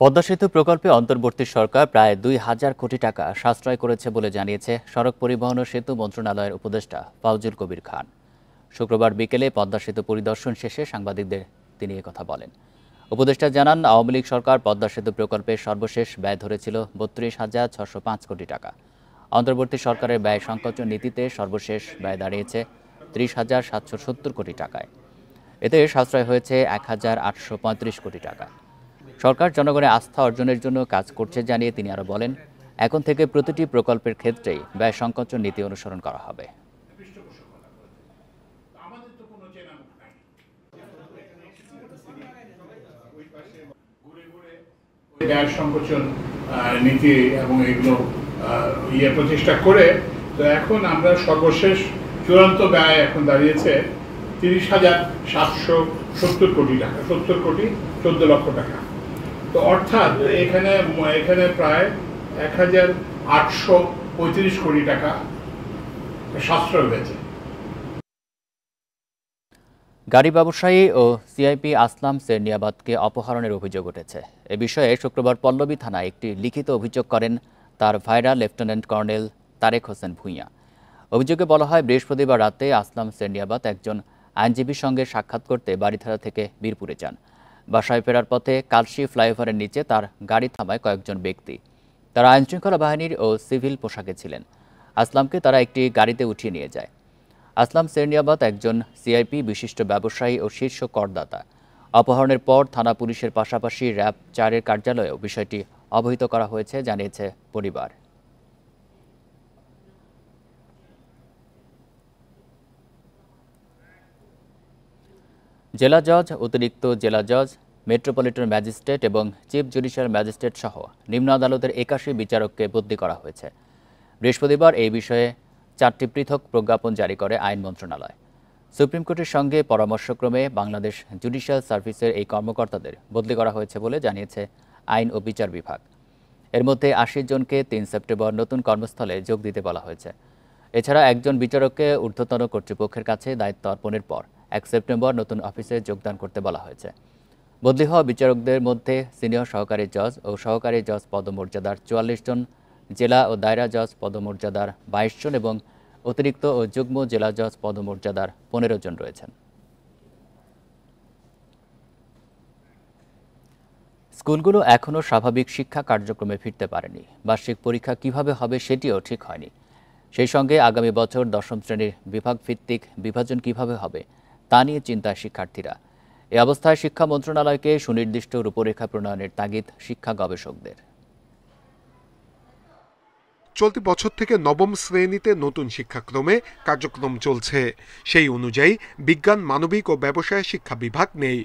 Speaker 1: পদ্মা সেতু প্রকল্পে অন্তর্বর্তী সরকার প্রায় 2000 কোটি টাকা সাশ্রয় করেছে বলে জানিয়েছে সড়ক পরিবহন ও সেতু মন্ত্রণালয়ের উপদেষ্টা ফাউজুল কবির খান। শুক্রবার বিকেলে পদ্মা সেতু পরিদর্শন শেষে সাংবাদিকদের তিনি কথা বলেন। উপদেষ্টা জানান, আওয়ামী লীগ সরকার পদ্মা সেতু প্রকল্পের সর্বশেষ ব্যয় ধরেছিল 32,605 কোটি টাকা। অন্তর্বর্তী সরকারের ব্যয় সংকোচন নীতিতে সর্বশেষ ব্যয় দাঁড়িয়েছে 30,770 কোটি টাকায়। এতে সাশ্রয় হয়েছে 1,835 কোটি টাকা। সরকার জনগণের আস্থা অর্জনের জন্য কাজ করছে জানিয়ে তিনি আরও বলেন, এখন থেকে প্রতিটি প্রকল্পের ক্ষেত্রেই ব্যয় সংকোচন নীতি অনুসরণ করা হবে।
Speaker 8: ব্যয় সংকোচন নীতি এবং এগুলো প্রতিষ্ঠা করে তো এখন আমরা সর্বশেষ চূড়ান্ত ব্যয় এখন দাঁড়িয়েছে 30,770 কোটি টাকা, 70 কোটি 14 লক্ষ টাকা। তো অর্থাৎ এখানে প্রায় 1,835 কোটি টাকা সাশ্রয় হয়েছে।
Speaker 1: গাড়ি ব্যবসায়ী ও সিআইপি আসলাম সেরনিয়াবাদকে অপহরণের অভিযোগ উঠেছে। এ বিষয়ে শুক্রবার পল্লবী থানায় একটি লিখিত অভিযোগ করেন তার ভাইরা লেফটেন্যান্ট কর্নেল তারেক হোসেন ভূঁইয়া। অভিযোগে বলা হয়, বৃহস্পতিবার রাতে আসলাম সেরনিয়াবাদ একজন আইনজীবীর সঙ্গে সাক্ষাৎ করতে বাড়িধারা থেকে বীরপুরে যান। বাসায় ফেরার পথে কালশি ফ্লাইওভারের নিচে তার গাড়ি থামায় কয়েকজন ব্যক্তি। তারা আইনশৃঙ্খলা বাহিনীর ও সিভিল পোশাকে ছিলেন। আসলামকে তারা একটি গাড়িতে উঠিয়ে নিয়ে যায়। আসলাম সেরনিয়াবাদ একজন সিআইপি বিশিষ্ট ব্যবসায়ী ও শীর্ষ করদাতা। অপহরণের পর থানা পুলিশের পাশাপাশি র্যাব 4-এর কার্যালয়েও বিষয়টি অবহিত করা হয়েছে, জানিয়েছে পরিবার। জেলা জজ, অতিরিক্ত জেলা জজ, মেট্রোপলিটন ম্যাজিস্ট্রেট এবং চিফ জুডিশিয়াল ম্যাজিস্ট্রেট সহ নিম্ন আদালতের 81 বিচারককে বদলি করা হয়েছে। বৃহস্পতিবার এই বিষয়ে 4টি পৃথক প্রজ্ঞাপন জারি করে আইন মন্ত্রণালয়। সুপ্রিম কোর্টের সঙ্গে পরামর্শক্রমে বাংলাদেশ জুডিশিয়াল সার্ভিসের এই কর্মকর্তাদের বদলি করা হয়েছে বলে জানিয়েছে আইন ও বিচার বিভাগ। এর মধ্যে 80 জনকে 3 সেপ্টেম্বর নতুন কর্মস্থলে যোগ দিতে বলা হয়েছে। এছাড়া একজন বিচারককে ঊর্ধ্বতন কর্তৃপক্ষের কাছে দায়িত্ব অর্পণের পর 1 সেপ্টেম্বর নতুন অফিসে যোগদান করতে বলা হয়েছে। বদলি হওয়া বিচারকদের মধ্যে সিনিয়র সহকারী জজ ও সহকারী জজ পদমর্যাদার 44 জন, জেলা ও দায়রা জজ পদমর্যাদার 22 জন এবং অতিরিক্ত ও যুগ্ম জেলা জজ পদমর্যাদার 15 জন রয়েছেন। স্কুলগুলো এখনও স্বাভাবিক শিক্ষা কার্যক্রমে ফিরতে পারেনি। বার্ষিক পরীক্ষা কিভাবে হবে সেটিও ঠিক হয়নি। সেই সঙ্গে আগামী বছর 10ম শ্রেণীর বিভাগভিত্তিক বিভাজন কিভাবে হবে তা নিয়ে চিন্তায় শিক্ষার্থীরা। এ অবস্থায় শিক্ষা মন্ত্রণালয়কে সুনির্দিষ্ট রূপরেখা প্রণয়নের তাগিদ শিক্ষা গবেষকদের।
Speaker 9: চলতি বছর থেকে 9ম শ্রেণীতে নতুন শিক্ষাক্রমে কার্যক্রম চলছে। সেই অনুযায়ী বিজ্ঞান, মানবিক ও ব্যবসায় শিক্ষা বিভাগ নেই।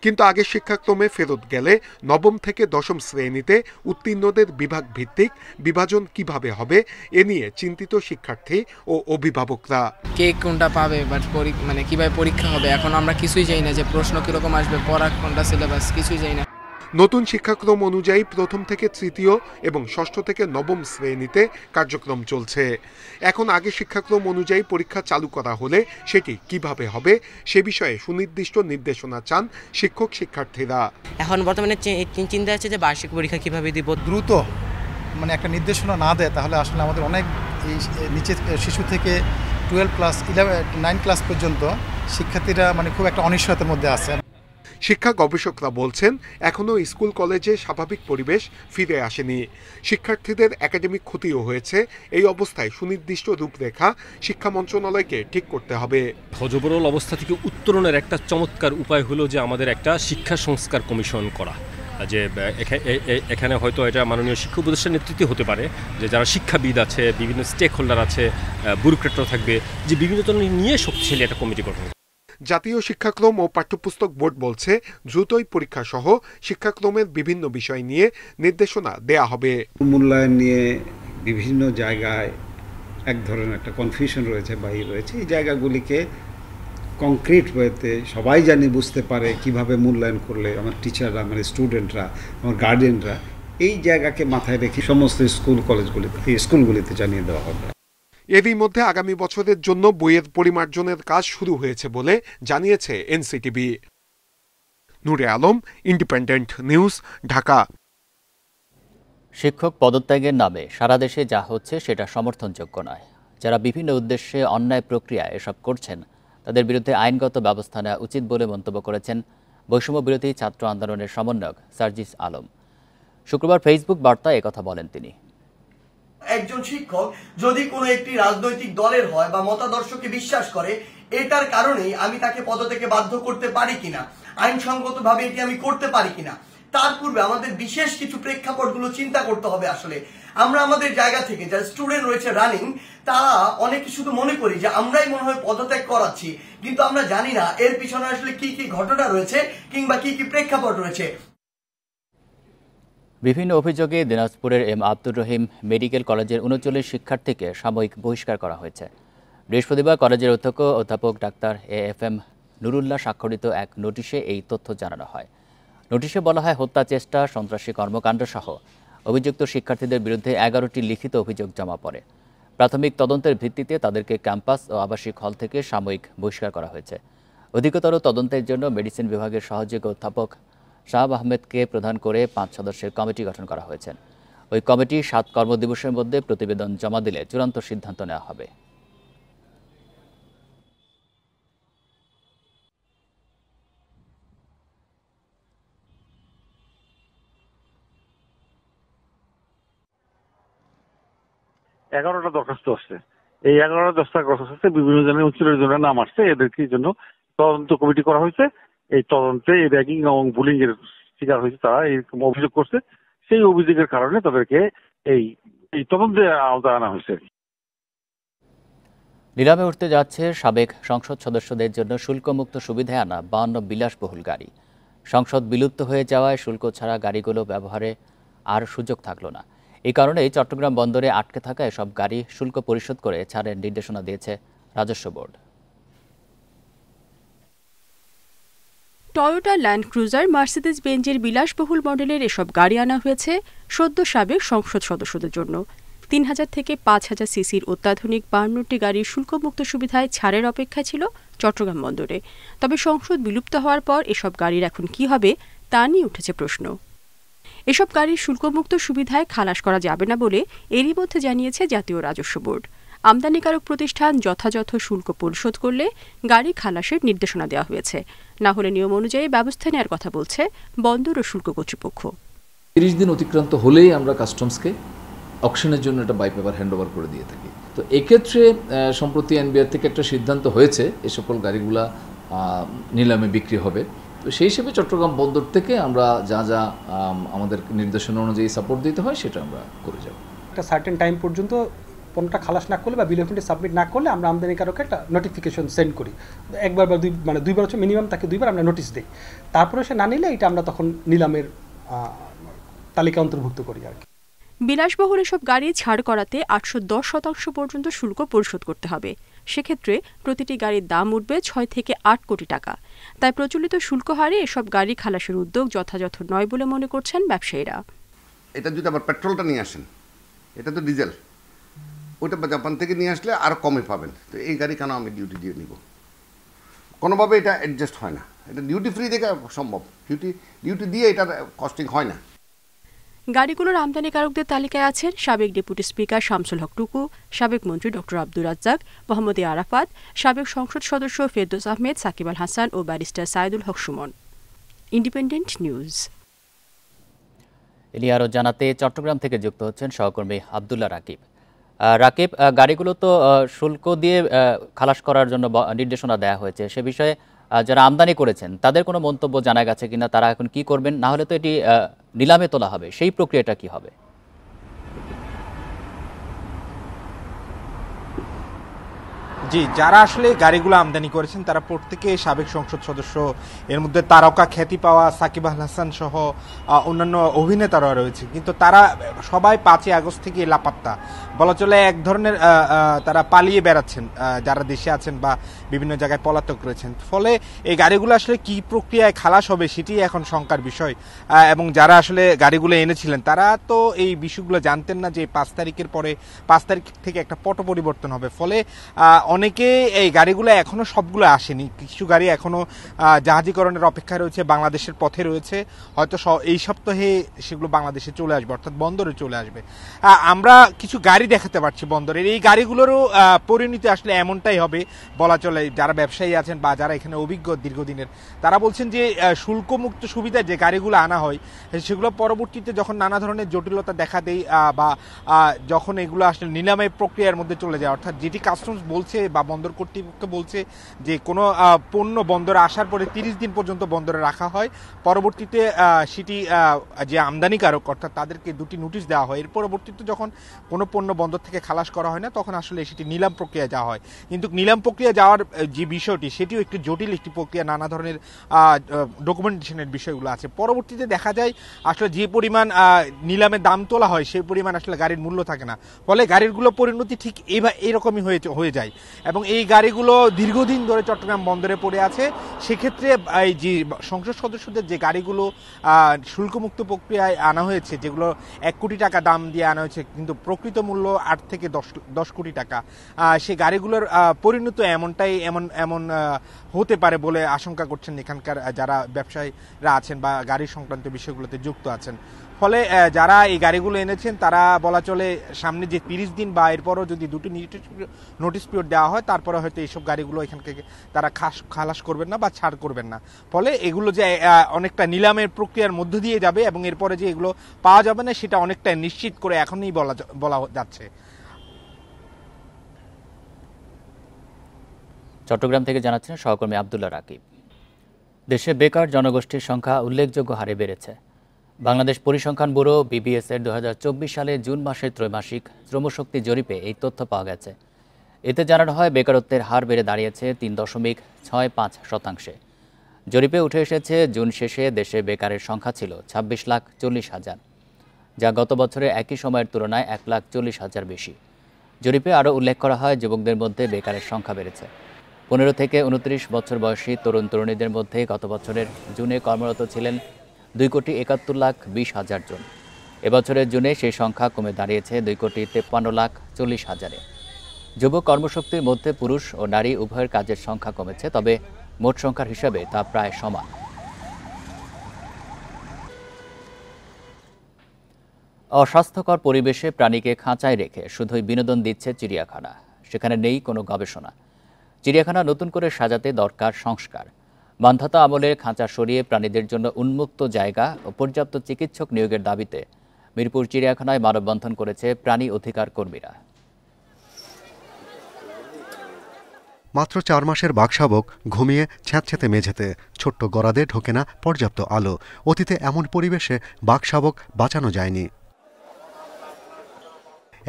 Speaker 9: কিন্তু আগের শিক্ষাক্রমে ফেরত গেলে 9ম থেকে 10ম শ্রেণীতে উত্তীর্ণদের বিভাগ ভিত্তিক বিভাজন কিভাবে হবে এ নিয়ে চিন্তিত শিক্ষার্থী ও অভিভাবকরা।
Speaker 10: কে কোনটা পাবে, বাট মানে কিভাবে পরীক্ষা হবে এখন আমরা কিছুই জানি না, যে প্রশ্ন কিরকম আসবে, পড়া কোনটা সিলেবাস কিছুই জানি না।
Speaker 9: নতুন শিক্ষাক্রম অনুযায়ী 1ম থেকে 3য় এবং 6ষ্ঠ থেকে 9ম শ্রেণীতে কার্যক্রম চলছে। এখন আগে শিক্ষাক্রম অনুযায়ী পরীক্ষা চালু করা হলে সেটি কিভাবে হবে সে বিষয়ে সুনির্দিষ্ট নির্দেশনা চান শিক্ষক শিক্ষার্থীরা।
Speaker 11: এখন বর্তমানে চিন্তা আছে যে বার্ষিক পরীক্ষা কিভাবে দিব।
Speaker 12: দ্রুত মানে একটা নির্দেশনা না দেয় তাহলে আসলে আমাদের অনেক এই নিচে শিশু থেকে 12 ক্লাস 9 ক্লাস পর্যন্ত শিক্ষার্থীরা মানে খুব একটা অনিশ্চয়তার মধ্যে আছে।
Speaker 9: শিক্ষা গবেষকরা বলছেন, এখনও স্কুল কলেজে স্বাভাবিক পরিবেশ ফিরে আসেনি। শিক্ষার্থীদের একাডেমিক ক্ষতিও হয়েছে। এই অবস্থায় সুনির্দিষ্ট রূপরেখা শিক্ষা মন্ত্রণালয়কে ঠিক করতে হবে।
Speaker 13: হযবরল অবস্থা থেকে উত্তরণের একটা চমৎকার উপায় হলো যে আমাদের একটা শিক্ষা সংস্কার কমিশন করা, যে এখানে হয়তো এটা মাননীয় শিক্ষা উপদেষ্টার নেতৃত্বে হতে পারে, যে যারা শিক্ষাবিদ আছে, বিভিন্ন স্টেক হোল্ডার আছে, ব্যুরোক্রেটরা থাকবে, যে বিভিন্ন ধরনের নিয়ে শক্তিশালী একটা কমিটি গঠন।
Speaker 9: জাতীয় শিক্ষাক্রম ও পাঠ্যপুস্তক বোর্ড বলছে, দ্রুতই পরীক্ষা সহ শিক্ষাক্রমের বিভিন্ন বিষয় নিয়ে নির্দেশনা দেয়া হবে।
Speaker 14: মূল্যায়ন নিয়ে বিভিন্ন জায়গায় এক ধরনের একটা কনফিউশন রয়েছে, বাহির রয়েছে। এই জায়গাগুলিকে কংক্রিট ওয়েতে সবাই জানি বুঝতে পারে কিভাবে মূল্যায়ন করলে আমার টিচাররা, আমার স্টুডেন্টরা, আমার গার্ডিয়ানরা, এই জায়গাকে মাথায় রেখে সমস্ত স্কুলগুলিতে জানিয়ে দেওয়া হবে।
Speaker 9: এরই মধ্যে আগামী বছরের জন্য বইয়ের পরিমার্জনের কাজ শুরু হয়েছে বলে জানিয়েছে এনসিটিবি। নূরে আলম, ইন্ডিপেন্ডেন্ট নিউজ, ঢাকা।
Speaker 1: শিক্ষক পদত্যাগের নামে সারা দেশে যা হচ্ছে সেটা সমর্থনযোগ্য নয়। যারা বিভিন্ন উদ্দেশ্যে অন্যায় প্রক্রিয়ায় এসব করছেন তাদের বিরুদ্ধে আইনগত ব্যবস্থা নেওয়া উচিত বলে মন্তব্য করেছেন বৈষম্য বিরোধী ছাত্র আন্দোলনের সমন্বয়ক সার্জিস আলম। শুক্রবার ফেসবুক বার্তায় একথা বলেন তিনি।
Speaker 15: একজন শিক্ষক যদি কোনো একটি রাজনৈতিক দলের হয় বা মতাদর্শকে বিশ্বাস করে, এটার কারণেই আমি তাকে পদত্যাগে বাধ্য করতে পারি কিনা, আইনসঙ্গতভাবে এটি আমি করতে পারি কিনা, তার পূর্বে আমাদের বিশেষ কিছু প্রেক্ষাপটগুলো চিন্তা করতে হবে। আসলে আমরা আমাদের জায়গা থেকে যারা স্টুডেন্ট রয়েছে রানিং, তারা অনেকে শুধু মনে করি যে আমরাই মনে হয় পদত্যাগ করাচ্ছি, কিন্তু আমরা জানি না এর পিছনে আসলে কি কি ঘটনা রয়েছে কিংবা কি কি প্রেক্ষাপট রয়েছে।
Speaker 1: বিভিন্ন অভিযোগে দিনাজপুরের এম আব্দুর রহিম মেডিকেল কলেজের 39 শিক্ষার্থীকে সাময়িক বহিষ্কার করা হয়েছে। বৃহস্পতিবার কলেজের অধ্যাপক ডাক্তার AFM নুরুল্লাহ স্বাক্ষরিত এক নোটিশে এই তথ্য জানানো হয়। নোটিশে বলা হয়, হত্যা চেষ্টা, সন্ত্রাসী কর্মকাণ্ড সহ অভিযুক্ত শিক্ষার্থীদের বিরুদ্ধে 11টি লিখিত অভিযোগ জমা পড়ে। প্রাথমিক তদন্তের ভিত্তিতে তাদেরকে ক্যাম্পাস ও আবাসিক হল থেকে সাময়িক বহিষ্কার করা হয়েছে। অধিকতর তদন্তের জন্য মেডিসিন বিভাগের সহযোগী অধ্যাপক শাহাব আহমেদকে প্রধান করে 5 সদস্যের কমিটি গঠন করা হয়েছে। ওই কমিটি 7 কর্মদিবসের মধ্যে প্রতিবেদন জমা দিলে চূড়ান্ত সিদ্ধান্ত নেওয়া হবে।
Speaker 2: এগারোটা দরখাস্ত আসছে, এই 11টা দরখাস্ত বিভিন্ন জনের 39 জনের নাম আসছে। এদেরকে জন্য তদন্ত কমিটি করা হয়েছে। এই তদন্তে র্যাগিং এবং বুলিং এর শিকার হয়েছে, তারা এই অভিযোগ করছে। সেই অভিযোগের কারণে তাদেরকে এই তদন্তের আওতায় আনা হয়েছে।
Speaker 1: নিলামে উঠতে যাচ্ছে সাবেক সংসদ সদস্যদের জন্য শুল্কমুক্ত সুবিধায় আনা 52 বিলাসবহুল গাড়ি। সংসদ বিলুপ্ত হয়ে যাওয়ায় শুল্ক ছাড়া গাড়িগুলো ব্যবহারে আর সুযোগ থাকলো না। এই কারণেই চট্টগ্রাম বন্দরে আটকে থাকা এসব গাড়ি শুল্ক পরিশোধ করে ছাড়ের নির্দেশনা দিয়েছে রাজস্ব বোর্ড।
Speaker 24: টয়োটা ল্যান্ড ক্রুজার, মার্সিডিজ বেঞ্জের বিলাসবহুল মডেলের এসব গাড়ি আনা হয়েছে সদ্য সাবেক সংসদ সদস্যদের জন্য। 3000 থেকে 5000 সিসির অত্যাধুনিক 52টি গাড়ির শুল্কমুক্ত সুবিধায় ছাড়ের অপেক্ষায় ছিল চট্টগ্রাম বন্দরে। তবে সংসদ বিলুপ্ত হওয়ার পর এসব গাড়ির এখন কি হবে তা নিয়ে উঠেছে প্রশ্ন। এসব গাড়ির শুল্কমুক্ত সুবিধায় খালাস করা যাবে না বলে এরই মধ্যে জানিয়েছে জাতীয় রাজস্ব বোর্ড। আমদানিকারক প্রতিষ্ঠান যথাযথ শুল্ক পরিশোধ করলে গাড়ি খালাসের নির্দেশনা দেওয়া হয়েছে, না হলে নিয়ম অনুযায়ী ব্যবস্থা নেওয়ার কথা বলছে বন্দর ও শুল্ক কর্তৃপক্ষ।
Speaker 3: 30 দিন অতিক্রান্ত হলেই আমরা কাস্টমসকে অকশনের জন্য একটা বাই পেপার হ্যান্ড ওভার করে দিয়ে থাকি। তো এক্ষেত্রে সম্প্রতি এনবিআর থেকে একটা সিদ্ধান্ত হয়েছে এ সকল গাড়িগুলা নিলামে বিক্রি হবে। তো সেই হিসেবে চট্টগ্রাম বন্দর থেকে আমরা যা যা আমাদের নির্দেশনা অনুযায়ী সাপোর্ট দিতে হয় সেটা আমরা করে যাব।
Speaker 16: একটা সার্টেন টাইম পর্যন্ত পণ্যটা খালাস না করলে বা বিল অফ মেডিং সাবমিট না করলে আমরা আমদানিকারকে একটা নোটিফিকেশন সেন্ড করি। একবার বা দুইবার হচ্ছে মিনিমাম, তাকে 2বার আমরা নোটিশ দিই। তারপরে সে না নিলে এটা আমরা তখন নিলামের তালিকা অন্তর্ভুক্ত করি আর কি।
Speaker 24: বিলাসবহুল এসব গাড়ি ছাড় করাতে 810% পর্যন্ত শুল্ক পরিশোধ করতে হবে। সেক্ষেত্রে প্রতিটি গাড়ির দাম উঠবে 6 থেকে 8 কোটি টাকা। তাই প্রচলিত শুল্ক হারে এসব গাড়ি খালাসের উদ্যোগ যথাযথ নয় বলে মনে করছেন ব্যবসায়ীরা।
Speaker 18: এটা যদি আবার পেট্রোলটা নিয়ে আসেন, এটা তো ডিজেল, ওইটা জাপান থেকে নিয়ে আসলে আরও কমে পাবেন। তো এই গাড়ি কেন আমি ডিউটি দিয়ে নিব? কোনোভাবে এটা অ্যাডজাস্ট হয় না। এটা ডিউটি ফ্রি থেকে সম্ভব, ডিউটি দিয়ে এটার কস্টিং হয় না।
Speaker 24: গাড়িগুলোর আমদানিকারকদের তালিকায় আছেন সাবেক ডেপুটি স্পিকার শামসুল হক টুকু, সাবেক মন্ত্রী ডক্টর আব্দুর রাজ্জাক, মোহাম্মদ আরাফাত, সাবেক সংসদ সদস্য ফেরদৌস আহমেদ, সাকিব আল হাসান ও barrister Saidul Haque Sumon. Independent News.
Speaker 1: এলি আরও জানাতে চট্টগ্রাম থেকে যুক্ত হচ্ছেন সহকর্মী আব্দুল্লাহ রাকিব। রাকিব, গাড়িগুলো তো শুল্ক দিয়ে খালাস করার জন্য নির্দেশনা দেওয়া হয়েছে, সে বিষয়ে যারা আমদানি করেছেন তাদের কোনো মন্তব্য জানা গেছে কিনা, তারা এখন কি করবেন? না হলে তো এটি নিলামে তোলা হবে, সেই প্রক্রিয়াটা কি হবে?
Speaker 19: জি, যারা আসলে গাড়িগুলো আমদানি করেছেন তারা প্রত্যেকে সাবেক সংসদ সদস্য। এর মধ্যে তারকা খ্যাতি পাওয়া সাকিব আল হাসান সহ অন্যান্য অভিনেতারা রয়েছে, কিন্তু তারা সবাই 5 আগস্ট থেকে লাপাত্তা বলা চলে। এক ধরনের তারা পালিয়ে বেড়াচ্ছেন, যারা দেশে আছেন বা বিভিন্ন জায়গায় পলাতক রয়েছেন। ফলে এই গাড়িগুলো আসলে কি প্রক্রিয়ায় খালাস হবে সেটি এখন শঙ্কার বিষয়। এবং যারা আসলে গাড়িগুলো এনেছিলেন তারা তো এই বিষয়গুলো জানতেন না যে 5 তারিখের পরে 5 তারিখ থেকে একটা পট পরিবর্তন হবে। ফলে অনেকে এই গাড়িগুলো এখনো সবগুলো আসেনি, কিছু গাড়ি এখনো জাহাজীকরণের অপেক্ষায় রয়েছে, বাংলাদেশের পথে রয়েছে। হয়তো এই সপ্তাহে সেগুলো বাংলাদেশে চলে আসবে, অর্থাৎ বন্দরে চলে আসবে। আমরা কিছু গাড়ি দেখাতে পারছি বন্দরের। এই গাড়িগুলোরও পরিণতি আসলে এমনটাই হবে বলা চলে। যারা ব্যবসায়ী আছেন বা যারা এখানে অভিজ্ঞ দীর্ঘদিনের, তারা বলছেন যে শুল্কমুক্ত সুবিধা যে গাড়িগুলো আনা হয় সেগুলো পরবর্তীতে যখন নানা ধরনের জটিলতা দেখা দেয় বা যখন এগুলো আসলে নিলামের প্রক্রিয়ার মধ্যে চলে যায়, অর্থাৎ যেটি কাস্টমস বলছে বা বন্দর কর্তৃপক্ষ বলছে যে কোনো পণ্য বন্দরে আসার পরে 30 দিন পর্যন্ত বন্দরে রাখা হয়, পরবর্তীতে সেটি যে আমদানিকারক অর্থাৎ তাদেরকে 2টি নোটিশ দেওয়া হয়। এর পরবর্তীতে যখন কোনো পণ্য বন্দর থেকে খালাস করা হয় না তখন আসলে সেটি নিলাম প্রক্রিয়া যাওয়া হয়। কিন্তু নিলাম প্রক্রিয়া যাওয়ার যে বিষয়টি সেটিও একটি জটিল একটি প্রক্রিয়া, নানা ধরনের ডকুমেন্টেশনের বিষয়গুলো আছে। পরবর্তীতে দেখা যায় আসলে যে পরিমাণ নিলামে দাম তোলা হয় সেই পরিমাণ আসলে গাড়ির মূল্য থাকে না, ফলে গাড়িগুলো পরিণতি ঠিক এরকমই হয়ে যায়। এবং এই গাড়িগুলো দীর্ঘদিন ধরে চট্টগ্রাম বন্দরে পড়ে আছে। সেক্ষেত্রে এই যে সংসদ সদস্যদের যে গাড়িগুলো শুল্কমুক্ত প্রক্রিয়ায় আনা হয়েছে, যেগুলো 1 কোটি টাকা দাম দিয়ে আনা হয়েছে কিন্তু প্রকৃত মূল্য 8 থেকে 10 কোটি টাকা, সেই গাড়িগুলোর পরিণত এমন হতে পারে বলে আশঙ্কা করছেন এখানকার যারা ব্যবসায়ীরা আছেন বা গাড়ি সংক্রান্ত বিষয়গুলোতে যুক্ত আছেন। ফলে যারা এই গাড়িগুলো এনেছেন তারা বলা চলে সামনে যে 30 দিন বা এরপরও যদি 2টি নোটিশ পিরিয়ড দেওয়া হয়, তারপরে হয়তো এইসব গাড়িগুলো এখান থেকে তারা খালাস করবেন না বা ছাড় করবেন না। ফলে এগুলো যে অনেকটা নিলামের প্রক্রিয়ার মধ্য দিয়ে যাবে এবং এরপরে যে এগুলো পাওয়া যাবে না সেটা অনেকটা নিশ্চিত করে এখনই বলা যাচ্ছে।
Speaker 1: চট্টগ্রাম থেকে জানাচ্ছেন সহকর্মী আব্দুল্লাহ রাকিব। দেশে বেকার জনগোষ্ঠীর সংখ্যা উল্লেখযোগ্য হারে বেড়েছে। বাংলাদেশ পরিসংখ্যান ব্যুরো BBS এর 2024 সালে জুন মাসের ত্রৈমাসিক শ্রমশক্তি জরিপে এই তথ্য পাওয়া গেছে। এতে জানানো হয় বেকারত্বের হার বেড়ে দাঁড়িয়েছে 3.65%। জরিপে উঠে এসেছে জুন শেষে দেশে বেকারের সংখ্যা ছিল 26,40,000, যা গত বছরের একই সময়ের তুলনায় 1,40,000 বেশি। জরিপে আরও উল্লেখ করা হয় যুবকদের মধ্যে বেকারের সংখ্যা বেড়েছে। 15 থেকে 29 বছর বয়সী তরুণ তরুণীদের মধ্যে গত বছরের জুনে কর্মরত ছিলেন 2,71,20,000 জন। এবছরের জুনে সেই সংখ্যা কমে দাঁড়িয়েছে 2,53,40,000-এ। যুব কর্মশক্তির মধ্যে পুরুষ ও নারী উভয়ের কাজের সংখ্যা কমেছে, তবে মোট সংখ্যার হিসাবে তা প্রায় সমান। অস্বাস্থ্যকর পরিবেশে প্রাণীকে খাঁচায় রেখে শুধুই বিনোদন দিচ্ছে চিড়িয়াখানা, সেখানে নেই কোনো গবেষণা। চিড়িয়াখানা নতুন করে সাজাতে দরকার সংস্কার। বান্ধতা আমলের খাঁচা সরিয়ে প্রাণীদের জন্য উন্মুক্ত জায়গা ও পর্যাপ্ত চিকিৎসক নিয়োগের দাবিতে মিরপুর চিড়িয়াখানায় মানববন্ধন করেছে প্রাণী অধিকার কর্মীরা।
Speaker 4: মাত্র 4 মাসের বাঘশাবক ঘুমিয়ে ছ্যাঁতছ্যাঁতে মেঝেতে, ছোট্ট গড়াদে ঢোকে না পর্যাপ্ত আলো। অতীতে এমন পরিবেশে বাঘশাবক বাঁচানো যায়নি।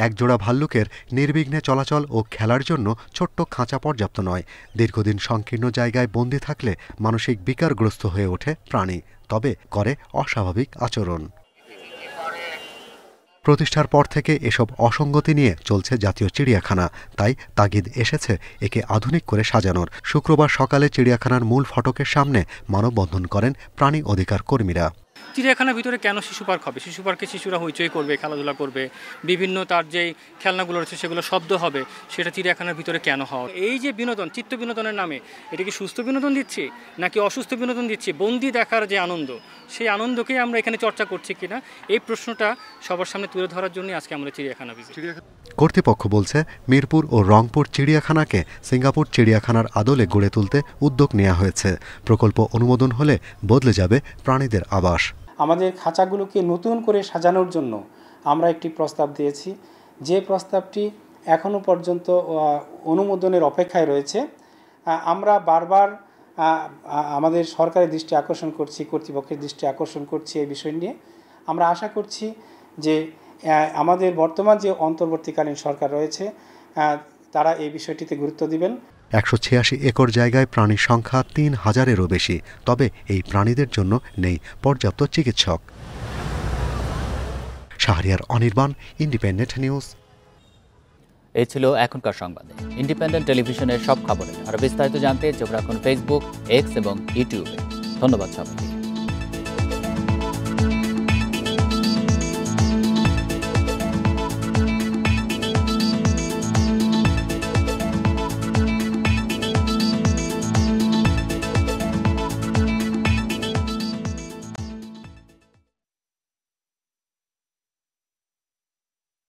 Speaker 4: একজোড়া ভাল্লুকের নির্বিঘ্নে চলাচল ও খেলার জন্য ছোট্ট খাঁচা পর্যাপ্ত নয়। দীর্ঘদিন সংকীর্ণ জায়গায় বন্দী থাকলে মানসিক বিকারগ্রস্ত হয়ে ওঠে প্রাণী, তবে করে অস্বাভাবিক আচরণ। প্রতিষ্ঠার পর থেকে এসব অসঙ্গতি নিয়ে চলছে জাতীয় চিড়িয়াখানা, তাই তাগিদ এসেছে একে আধুনিক করে সাজানোর। শুক্রবার সকালে চিড়িয়াখানার মূল ফটকের সামনে মানববন্ধন করেন প্রাণী অধিকার কর্মীরা।
Speaker 17: চিড়িয়াখানার ভিতরে কেন শিশু পার্ক হবে? শিশু পার্কে শিশুরা হইচই করবে, খেলাধুলা করবে, বিভিন্ন তার যেই খেলনাগুলো রয়েছে সেগুলো শব্দ হবে, সেটা চিড়িয়াখানার ভিতরে কেন হয়? এই যে বিনোদন, চিত্ত বিনোদনের নামে এটা কি সুস্থ বিনোদন দিচ্ছি নাকি অসুস্থ বিনোদন দিচ্ছি? বন্দি দেখার যে আনন্দ, সেই আনন্দকেই আমরা এখানে চর্চা করছি কিনা, এই প্রশ্নটা সবার সামনে তুলে ধরার জন্য আজকে আমরা চিড়িয়াখানা ভিজিট।
Speaker 4: কর্তৃপক্ষ বলছে মিরপুর ও রংপুর চিড়িয়াখানাকে সিঙ্গাপুর চিড়িয়াখানার আদলে গড়ে তুলতে উদ্যোগ নেওয়া হয়েছে। প্রকল্প অনুমোদন হলে বদলে যাবে প্রাণীদের আবাস।
Speaker 20: আমাদের খাঁচাগুলোকে নতুন করে সাজানোর জন্য আমরা একটি প্রস্তাব দিয়েছি, যে প্রস্তাবটি এখনও পর্যন্ত অনুমোদনের অপেক্ষায় রয়েছে। আমরা বারবার আমাদের সরকারের দৃষ্টি আকর্ষণ করছি, কর্তৃপক্ষের দৃষ্টি আকর্ষণ করছি এই বিষয় নিয়ে। আমরা আশা করছি যে আমাদের বর্তমান যে অন্তর্বর্তীকালীন সরকার রয়েছে তারা এই বিষয়টিতে গুরুত্ব দিবেন।
Speaker 4: 186 একর জায়গায় প্রাণীর সংখ্যা 3,000-এরও বেশি, তবে এই প্রাণীদের জন্য নেই পর্যাপ্ত চিকিৎসক। Shahriar Anirban, independent news.
Speaker 1: এই ছিল এখনকার সংবাদে। ইন্ডিপেন্ডেন্ট টেলিভিশনের সব খবরে আরও বিস্তারিত জানতে চোখ রাখুন ফেসবুক, এক্স এবং ইউটিউবে। ধন্যবাদ সবাইকে।